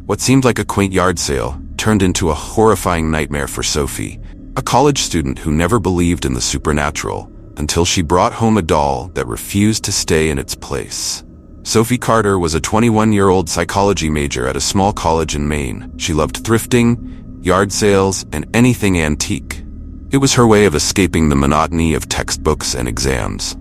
What seemed like a quaint yard sale turned into a horrifying nightmare for Sophie, a college student who never believed in the supernatural until she brought home a doll that refused to stay in its place. Sophie Carter was a 21-year-old psychology major at a small college in Maine. She loved thrifting, yard sales, and anything antique. It was her way of escaping the monotony of textbooks and exams.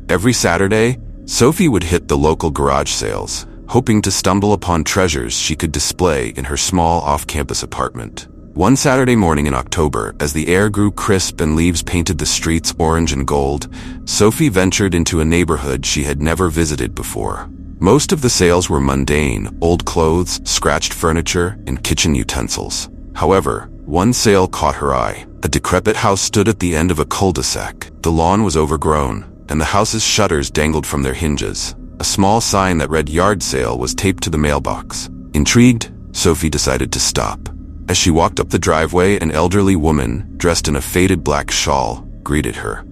Every Saturday, Sophie would hit the local garage sales, hoping to stumble upon treasures she could display in her small off-campus apartment. One Saturday morning in October, as the air grew crisp and leaves painted the streets orange and gold, Sophie ventured into a neighborhood she had never visited before. Most of the sales were mundane: old clothes, scratched furniture, and kitchen utensils. However, one sale caught her eye. A decrepit house stood at the end of a cul-de-sac. The lawn was overgrown, and the house's shutters dangled from their hinges. A small sign that read "Yard Sale" was taped to the mailbox. Intrigued, Sophie decided to stop. As she walked up the driveway, an elderly woman, dressed in a faded black shawl, greeted her.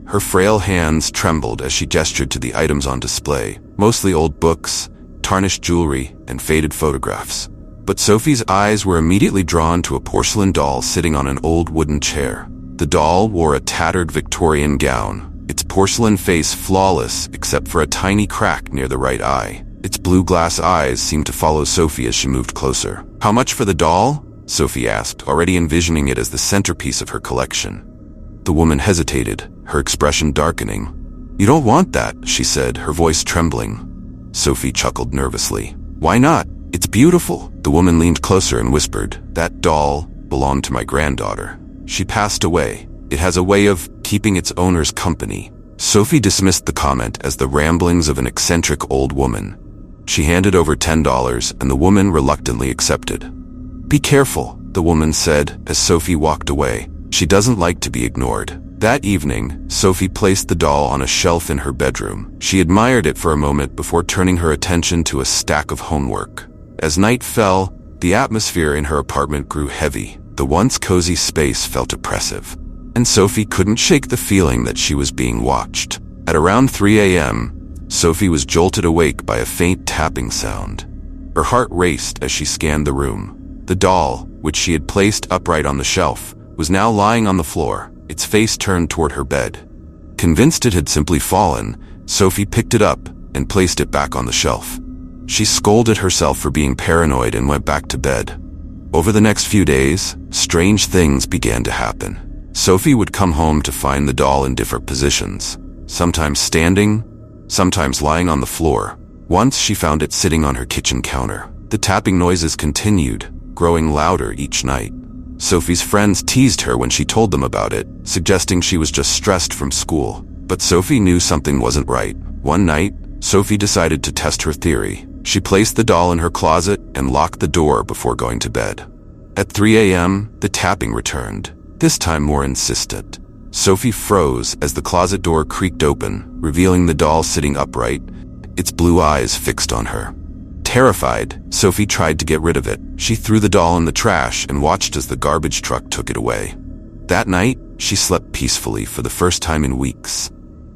Her frail hands trembled as she gestured to the items on display, mostly old books, tarnished jewelry, and faded photographs. But Sophie's eyes were immediately drawn to a porcelain doll sitting on an old wooden chair. The doll wore a tattered Victorian gown, its porcelain face flawless except for a tiny crack near the right eye. Its blue glass eyes seemed to follow Sophie as she moved closer. "How much for the doll?" Sophie asked, already envisioning it as the centerpiece of her collection. The woman hesitated, her expression darkening. "You don't want that," she said, her voice trembling. Sophie chuckled nervously. "Why not? It's beautiful." The woman leaned closer and whispered, "That doll belonged to my granddaughter. She passed away. It has a way of keeping its owner's company." Sophie dismissed the comment as the ramblings of an eccentric old woman. She handed over $10, and the woman reluctantly accepted. "Be careful," the woman said as Sophie walked away. "She doesn't like to be ignored." That evening, Sophie placed the doll on a shelf in her bedroom. She admired it for a moment before turning her attention to a stack of homework. As night fell, the atmosphere in her apartment grew heavy. The once cozy space felt oppressive, and Sophie couldn't shake the feeling that she was being watched. At around 3 a.m., Sophie was jolted awake by a faint tapping sound. Her heart raced as she scanned the room. The doll, which she had placed upright on the shelf, was now lying on the floor, its face turned toward her bed. Convinced it had simply fallen, Sophie picked it up and placed it back on the shelf. She scolded herself for being paranoid and went back to bed. Over the next few days, strange things began to happen. Sophie would come home to find the doll in different positions, sometimes standing, sometimes lying on the floor. Once she found it sitting on her kitchen counter. The tapping noises continued, growing louder each night. Sophie's friends teased her when she told them about it, suggesting she was just stressed from school. But Sophie knew something wasn't right. One night, Sophie decided to test her theory. She placed the doll in her closet and locked the door before going to bed. At 3 a.m., the tapping returned, this time more insistent. Sophie froze as the closet door creaked open, revealing the doll sitting upright, its blue eyes fixed on her. Terrified, Sophie tried to get rid of it. She threw the doll in the trash and watched as the garbage truck took it away. That night, she slept peacefully for the first time in weeks.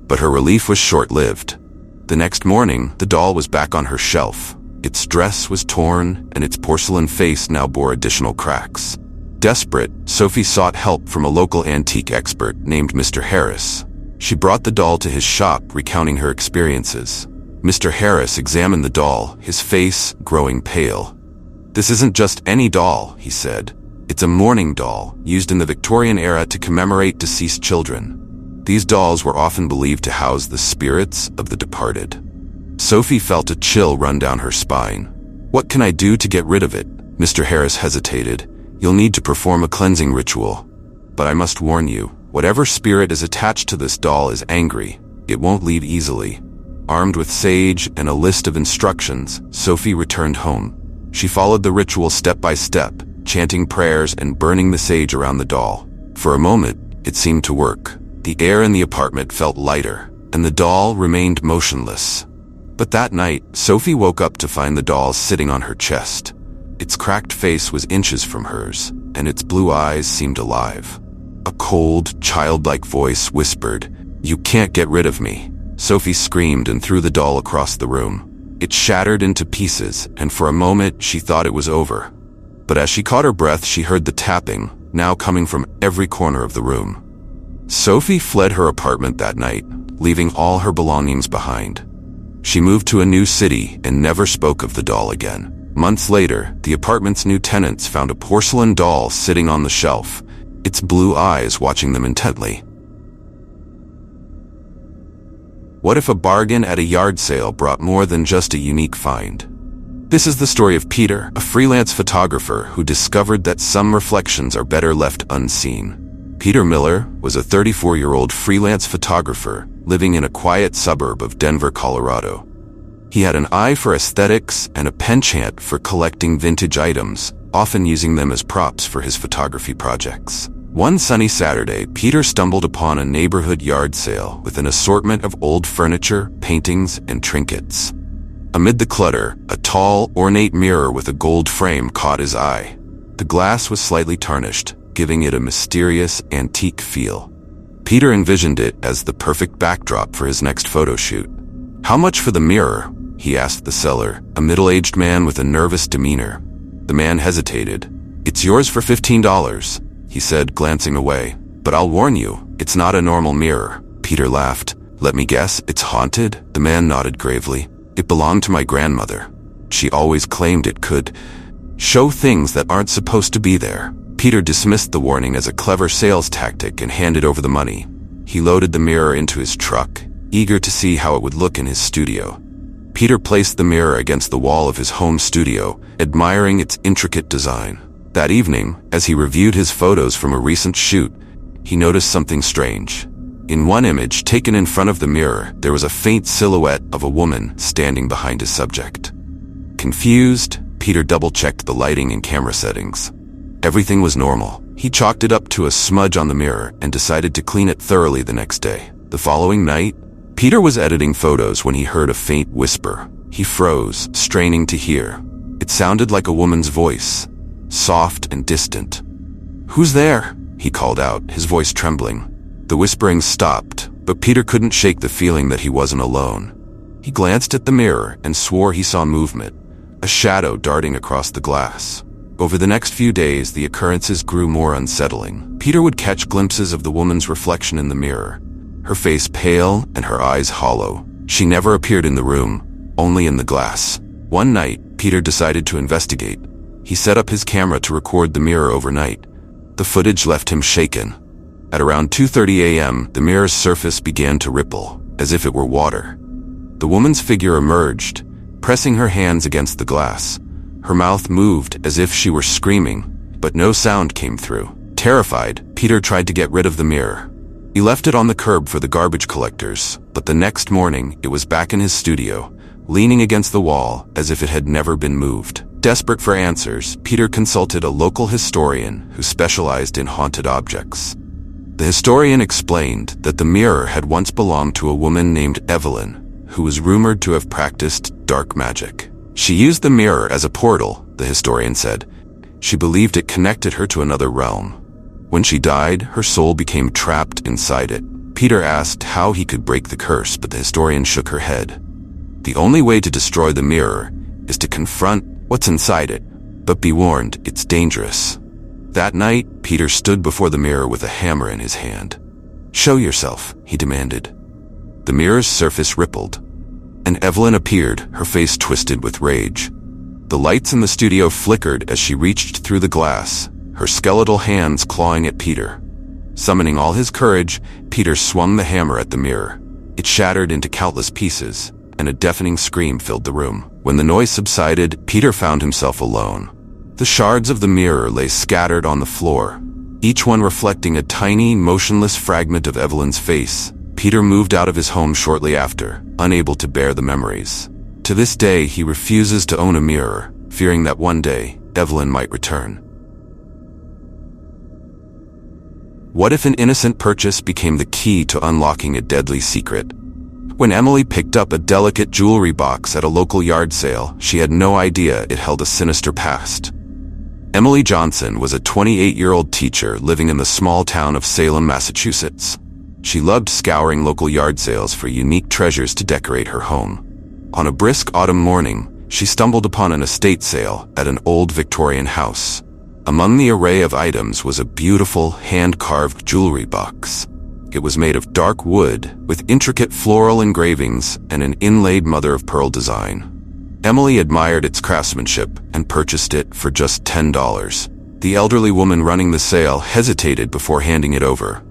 But her relief was short-lived. The next morning, the doll was back on her shelf. Its dress was torn, and its porcelain face now bore additional cracks. Desperate, Sophie sought help from a local antique expert named Mr. Harris. She brought the doll to his shop, recounting her experiences. Mr. Harris examined the doll, his face growing pale. "This isn't just any doll," he said. "It's a mourning doll, used in the Victorian era to commemorate deceased children. These dolls were often believed to house the spirits of the departed." Sophie felt a chill run down her spine. "What can I do to get rid of it?" Mr. Harris hesitated. "You'll need to perform a cleansing ritual. But I must warn you, whatever spirit is attached to this doll is angry. It won't leave easily." Armed with sage and a list of instructions, Sophie returned home. She followed the ritual step by step, chanting prayers and burning the sage around the doll. For a moment, it seemed to work. The air in the apartment felt lighter, and the doll remained motionless. But that night, Sophie woke up to find the doll sitting on her chest. Its cracked face was inches from hers, and its blue eyes seemed alive. A cold, childlike voice whispered, "You can't get rid of me." Sophie screamed and threw the doll across the room. It shattered into pieces, and for a moment she thought it was over. But as she caught her breath, she heard the tapping, now coming from every corner of the room. Sophie fled her apartment that night, leaving all her belongings behind. She moved to a new city and never spoke of the doll again. Months later, the apartment's new tenants found a porcelain doll sitting on the shelf, its blue eyes watching them intently. What if a bargain at a yard sale brought more than just a unique find? This is the story of Peter, a freelance photographer who discovered that some reflections are better left unseen. Peter Miller was a 34-year-old freelance photographer living in a quiet suburb of Denver, Colorado. He had an eye for aesthetics and a penchant for collecting vintage items, often using them as props for his photography projects. One sunny Saturday, Peter stumbled upon a neighborhood yard sale with an assortment of old furniture, paintings, and trinkets. Amid the clutter, a tall, ornate mirror with a gold frame caught his eye. The glass was slightly tarnished, giving it a mysterious, antique feel. Peter envisioned it as the perfect backdrop for his next photo shoot. "How much for the mirror?" he asked the seller, a middle-aged man with a nervous demeanor. The man hesitated. "It's yours for $15, he said, glancing away. "But I'll warn you, it's not a normal mirror." Peter laughed. "Let me guess, it's haunted?" The man nodded gravely. "It belonged to my grandmother. She always claimed it could show things that aren't supposed to be there." Peter dismissed the warning as a clever sales tactic and handed over the money. He loaded the mirror into his truck, eager to see how it would look in his studio. Peter placed the mirror against the wall of his home studio, admiring its intricate design. That evening, as he reviewed his photos from a recent shoot, he noticed something strange. In one image taken in front of the mirror, there was a faint silhouette of a woman standing behind his subject. Confused, Peter double-checked the lighting and camera settings. Everything was normal. He chalked it up to a smudge on the mirror and decided to clean it thoroughly the next day. The following night, Peter was editing photos when he heard a faint whisper. He froze, straining to hear. It sounded like a woman's voice, soft and distant. "Who's there?" he called out, his voice trembling. The whispering stopped, but Peter couldn't shake the feeling that he wasn't alone. He glanced at the mirror and swore he saw movement, a shadow darting across the glass. Over the next few days, the occurrences grew more unsettling. Peter would catch glimpses of the woman's reflection in the mirror, her face pale and her eyes hollow. She never appeared in the room, only in the glass. One night, Peter decided to investigate. He set up his camera to record the mirror overnight. The footage left him shaken. At around 2:30 a.m., the mirror's surface began to ripple, as if it were water. The woman's figure emerged, pressing her hands against the glass. Her mouth moved as if she were screaming, but no sound came through. Terrified, Peter tried to get rid of the mirror. He left it on the curb for the garbage collectors, but the next morning it was back in his studio, leaning against the wall as if it had never been moved. Desperate for answers, Peter consulted a local historian who specialized in haunted objects. The historian explained that the mirror had once belonged to a woman named Evelyn, who was rumored to have practiced dark magic. She used the mirror as a portal, the historian said. She believed it connected her to another realm. When she died, her soul became trapped inside it. Peter asked how he could break the curse, but the historian shook her head. The only way to destroy the mirror is to confront what's inside it, but be warned, it's dangerous. That night, Peter stood before the mirror with a hammer in his hand. "Show yourself," he demanded. The mirror's surface rippled, and Evelyn appeared, her face twisted with rage. The lights in the studio flickered as she reached through the glass, her skeletal hands clawing at Peter. Summoning all his courage, Peter swung the hammer at the mirror. It shattered into countless pieces, and a deafening scream filled the room. When the noise subsided, Peter found himself alone. The shards of the mirror lay scattered on the floor, each one reflecting a tiny, motionless fragment of Evelyn's face. Peter moved out of his home shortly after, unable to bear the memories. To this day, he refuses to own a mirror, fearing that one day, Evelyn might return. What if an innocent purchase became the key to unlocking a deadly secret? When Emily picked up a delicate jewelry box at a local yard sale, she had no idea it held a sinister past. Emily Johnson was a 28-year-old teacher living in the small town of Salem, Massachusetts. She loved scouring local yard sales for unique treasures to decorate her home. On a brisk autumn morning, she stumbled upon an estate sale at an old Victorian house. Among the array of items was a beautiful, hand-carved jewelry box. It was made of dark wood, with intricate floral engravings and an inlaid mother-of-pearl design. Emily admired its craftsmanship and purchased it for just $10. The elderly woman running the sale hesitated before handing it over.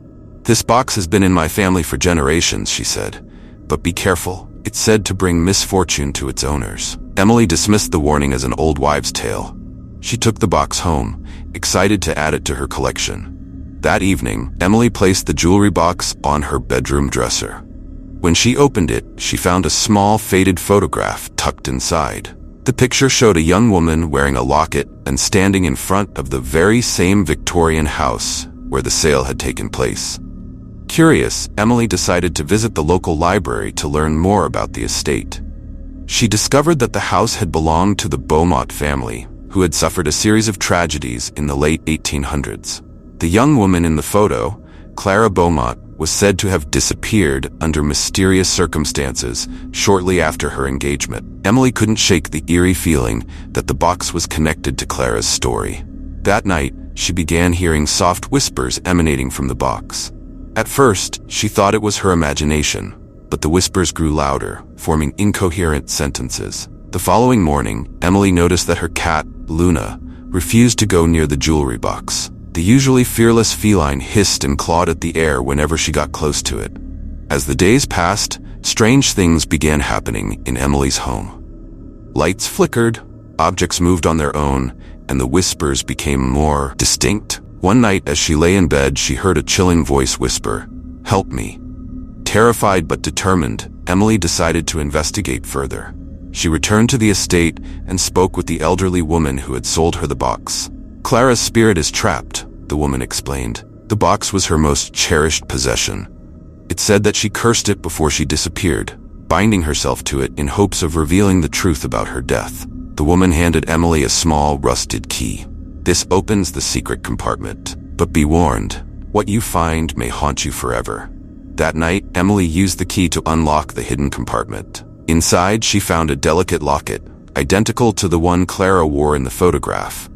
"This box has been in my family for generations," she said. "But be careful. It's said to bring misfortune to its owners." Emily dismissed the warning as an old wives' tale. She took the box home, excited to add it to her collection. That evening, Emily placed the jewelry box on her bedroom dresser. When she opened it, she found a small, faded photograph tucked inside. The picture showed a young woman wearing a locket and standing in front of the very same Victorian house where the sale had taken place. Curious, Emily decided to visit the local library to learn more about the estate. She discovered that the house had belonged to the Beaumont family, who had suffered a series of tragedies in the late 1800s. The young woman in the photo, Clara Beaumont, was said to have disappeared under mysterious circumstances shortly after her engagement. Emily couldn't shake the eerie feeling that the box was connected to Clara's story. That night, she began hearing soft whispers emanating from the box. At first, she thought it was her imagination, but the whispers grew louder, forming incoherent sentences. The following morning, Emily noticed that her cat, Luna, refused to go near the jewelry box. The usually fearless feline hissed and clawed at the air whenever she got close to it. As the days passed, strange things began happening in Emily's home. Lights flickered, objects moved on their own, and the whispers became more distinct. One night, as she lay in bed, she heard a chilling voice whisper, "Help me." Terrified but determined, Emily decided to investigate further. She returned to the estate and spoke with the elderly woman who had sold her the box. "Clara's spirit is trapped," the woman explained. "The box was her most cherished possession. It said that she cursed it before she disappeared, binding herself to it in hopes of revealing the truth about her death." The woman handed Emily a small, rusted key. "This opens the secret compartment. But be warned, what you find may haunt you forever." That night, Emily used the key to unlock the hidden compartment. Inside, she found a delicate locket, identical to the one Clara wore in the photograph.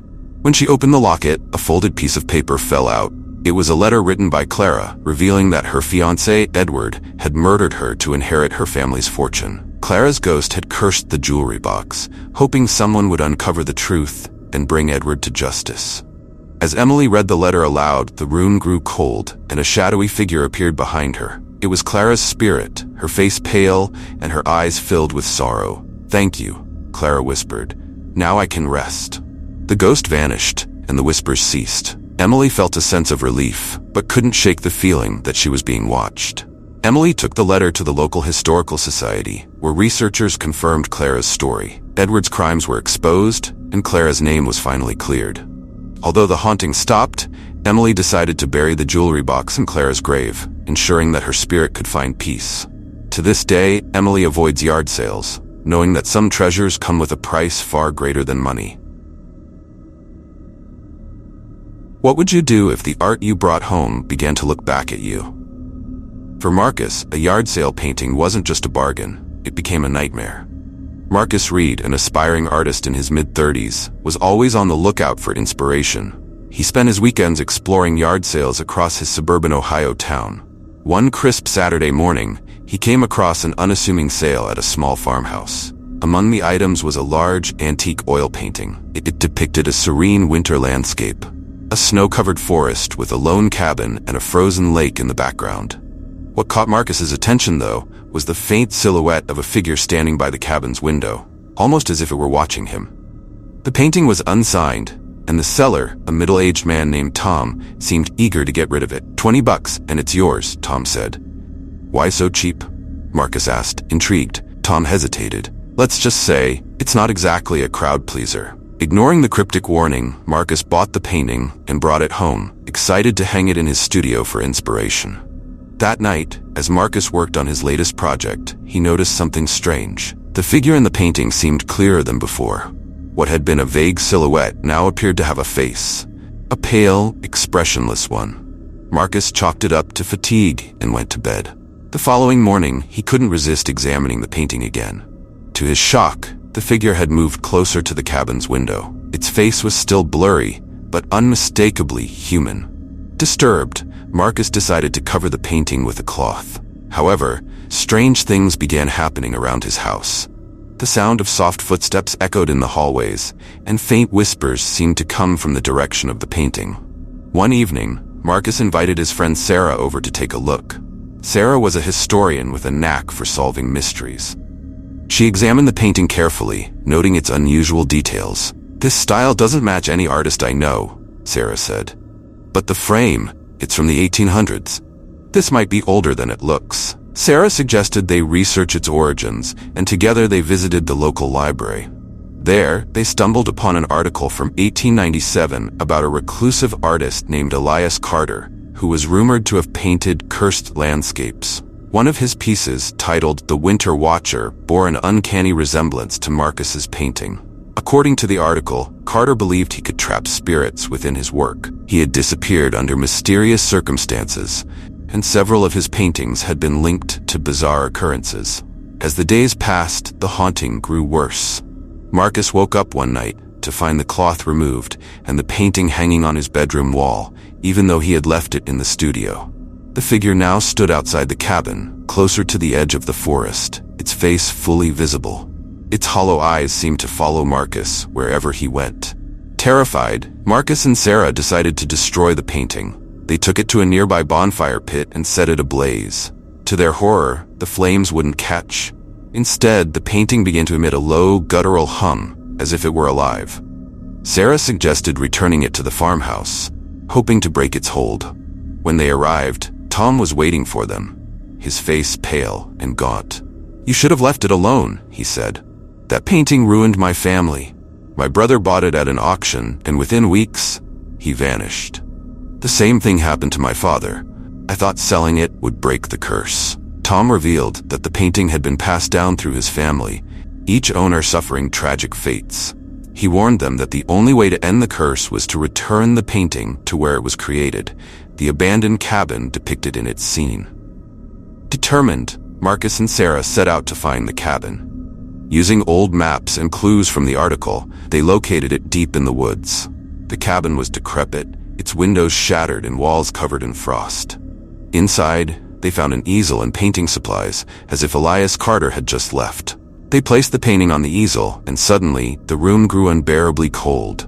When she opened the locket, a folded piece of paper fell out. It was a letter written by Clara, revealing that her fiancé, Edward, had murdered her to inherit her family's fortune. Clara's ghost had cursed the jewelry box, hoping someone would uncover the truth and bring Edward to justice. As Emily read the letter aloud, the room grew cold, and a shadowy figure appeared behind her. It was Clara's spirit, her face pale and her eyes filled with sorrow. "Thank you," Clara whispered. "Now I can rest." The ghost vanished, and the whispers ceased. Emily felt a sense of relief, but couldn't shake the feeling that she was being watched. Emily took the letter to the local historical society, where researchers confirmed Clara's story. Edward's crimes were exposed, and Clara's name was finally cleared. Although the haunting stopped, Emily decided to bury the jewelry box in Clara's grave, ensuring that her spirit could find peace. To this day, Emily avoids yard sales, knowing that some treasures come with a price far greater than money. What would you do if the art you brought home began to look back at you? For Marcus, a yard sale painting wasn't just a bargain, it became a nightmare. Marcus Reed, an aspiring artist in his mid-30s, was always on the lookout for inspiration. He spent his weekends exploring yard sales across his suburban Ohio town. One crisp Saturday morning, he came across an unassuming sale at a small farmhouse. Among the items was a large, antique oil painting. It depicted a serene winter landscape. A snow-covered forest with a lone cabin and a frozen lake in the background. What caught Marcus's attention, though, was the faint silhouette of a figure standing by the cabin's window, almost as if it were watching him. The painting was unsigned, and the seller, a middle-aged man named Tom, seemed eager to get rid of it. $20 and it's yours, Tom said. Why so cheap? Marcus asked, intrigued. Tom hesitated. Let's just say, it's not exactly a crowd pleaser. Ignoring the cryptic warning, Marcus bought the painting and brought it home, excited to hang it in his studio for inspiration. That night, as Marcus worked on his latest project, he noticed something strange. The figure in the painting seemed clearer than before. What had been a vague silhouette now appeared to have a face. A pale, expressionless one. Marcus chalked it up to fatigue and went to bed. The following morning, he couldn't resist examining the painting again. To his shock, the figure had moved closer to the cabin's window. Its face was still blurry, but unmistakably human. Disturbed, Marcus decided to cover the painting with a cloth. However, strange things began happening around his house. The sound of soft footsteps echoed in the hallways, and faint whispers seemed to come from the direction of the painting. One evening, Marcus invited his friend Sarah over to take a look. Sarah was a historian with a knack for solving mysteries. She examined the painting carefully, noting its unusual details. "This style doesn't match any artist I know," Sarah said. "But the frame, it's from the 1800s. This might be older than it looks." Sarah suggested they research its origins, and together they visited the local library. There, they stumbled upon an article from 1897 about a reclusive artist named Elias Carter, who was rumored to have painted cursed landscapes. One of his pieces, titled The Winter Watcher, bore an uncanny resemblance to Marcus's painting. According to the article, Carter believed he could trap spirits within his work. He had disappeared under mysterious circumstances, and several of his paintings had been linked to bizarre occurrences. As the days passed, the haunting grew worse. Marcus woke up one night to find the cloth removed and the painting hanging on his bedroom wall, even though he had left it in the studio. The figure now stood outside the cabin, closer to the edge of the forest, its face fully visible. Its hollow eyes seemed to follow Marcus wherever he went. Terrified, Marcus and Sarah decided to destroy the painting. They took it to a nearby bonfire pit and set it ablaze. To their horror, the flames wouldn't catch. Instead, the painting began to emit a low, guttural hum, as if it were alive. Sarah suggested returning it to the farmhouse, hoping to break its hold. When they arrived, Tom was waiting for them, his face pale and gaunt. "You should have left it alone," he said. "That painting ruined my family. My brother bought it at an auction, and within weeks, he vanished. The same thing happened to my father. I thought selling it would break the curse." Tom revealed that the painting had been passed down through his family, each owner suffering tragic fates. He warned them that the only way to end the curse was to return the painting to where it was created, the abandoned cabin depicted in its scene. Determined, Marcus and Sarah set out to find the cabin. Using old maps and clues from the article, they located it deep in the woods. The cabin was decrepit, its windows shattered and walls covered in frost. Inside, they found an easel and painting supplies, as if Elias Carter had just left. They placed the painting on the easel, and suddenly, the room grew unbearably cold.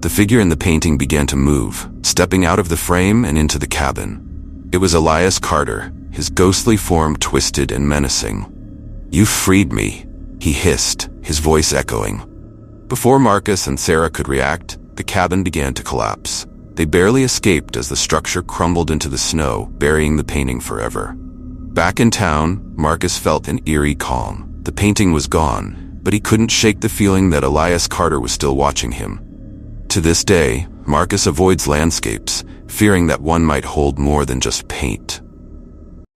The figure in the painting began to move, stepping out of the frame and into the cabin. It was Elias Carter, his ghostly form twisted and menacing. "You freed me," he hissed, his voice echoing. Before Marcus and Sarah could react, the cabin began to collapse. They barely escaped as the structure crumbled into the snow, burying the painting forever. Back in town, Marcus felt an eerie calm. The painting was gone, but he couldn't shake the feeling that Elias Carter was still watching him. To this day, Marcus avoids landscapes, fearing that one might hold more than just paint.